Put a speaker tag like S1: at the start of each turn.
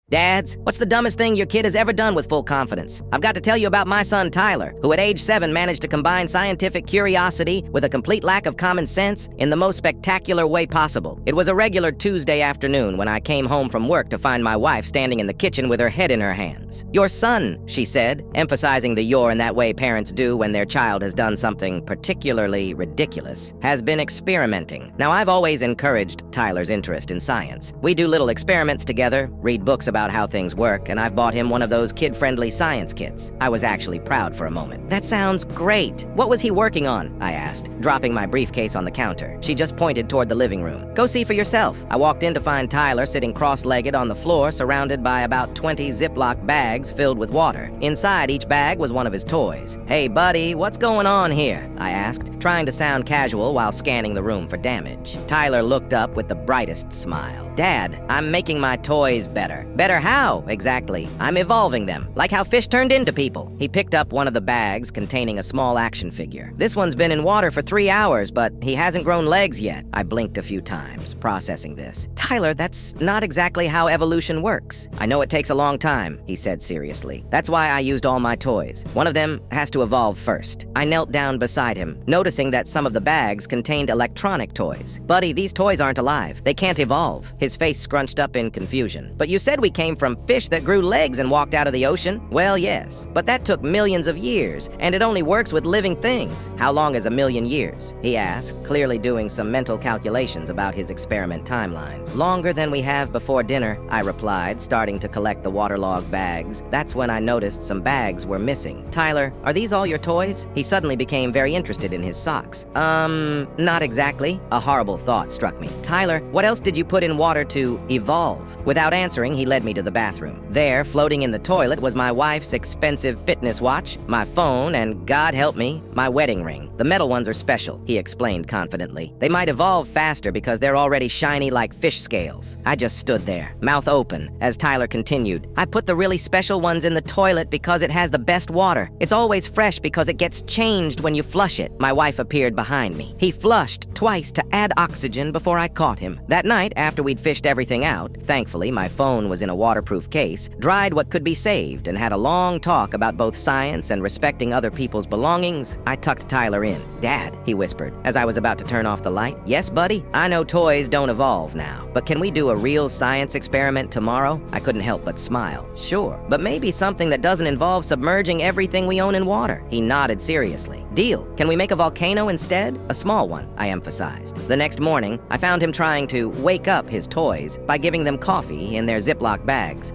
S1: Dads, what's the dumbest thing your kid has ever done with full confidence? I've got to tell you about my son Tyler, who at age 7 managed to combine scientific curiosity with a complete lack of common sense in the most spectacular way possible. It was a regular Tuesday afternoon when I came home from work to find my wife standing in the kitchen with her head in her hands. "Your son," she said, emphasizing the "your" in that way parents do when their child has done something particularly ridiculous, "has been experimenting." Now, I've always encouraged Tyler's interest in science. We do little experiments together, read books about how things work, and I've bought him one of those kid-friendly science kits. I was actually proud for a moment. "That sounds great. What was he working on?" I asked, dropping my briefcase on the counter. She just pointed toward the living room. "Go see for yourself." I walked in to find Tyler sitting cross-legged on the floor, surrounded by about 20 Ziploc bags filled with water. Inside each bag was one of his toys. "Hey, buddy, what's going on here?" I asked, trying to sound casual while scanning the room for damage. Tyler looked up with the brightest smile. "Dad, I'm making my toys better." "Better how, exactly?" "I'm evolving them, like how fish turned into people." He picked up one of the bags containing a small action figure. "This one's been in water for 3 hours, but he hasn't grown legs yet." I blinked a few times, processing this. "Tyler, that's not exactly how evolution works." "I know it takes a long time," he said seriously. "That's why I used all my toys. One of them has to evolve first." I knelt down beside him, noticing that some of the bags contained electronic toys. "Buddy, these toys aren't alive. They can't evolve." His face scrunched up in confusion. "But you said we came from fish that grew legs and walked out of the ocean." "Well, yes, but that took millions of years, and it only works with living things." "How long is a million years?" he asked, clearly doing some mental calculations about his experiment timeline. "Longer than we have before dinner," I replied, starting to collect the waterlogged bags. That's when I noticed some bags were missing. "Tyler, are these all your toys?" He suddenly became very interested in his socks. Not exactly." A horrible thought struck me. "Tyler, what else did you put in water to evolve?" Without answering, he led me to the bathroom. There, floating in the toilet, was my wife's expensive fitness watch, my phone, and, God help me, my wedding ring. "The metal ones are special," he explained confidently. "They might evolve faster because they're already shiny like fish scales." I just stood there, mouth open, as Tyler continued. "I put the really special ones in the toilet because it has the best water. It's always fresh because it gets changed when you flush it." My wife appeared behind me. "He flushed twice to add oxygen before I caught him." That night, after we'd fished everything out, thankfully my phone was in a waterproof case, dried what could be saved, and had a long talk about both science and respecting other people's belongings, I tucked Tyler in. "Dad," he whispered, as I was about to turn off the light. "Yes, buddy? I know toys don't evolve now, but can we do a real science experiment tomorrow?" I couldn't help but smile. "Sure, but maybe something that doesn't involve submerging everything we own in water." He nodded seriously. "Deal. Can we make a volcano instead?" "A small one," I emphasized. The next morning, I found him trying to wake up his toys by giving them coffee in their Ziploc bags.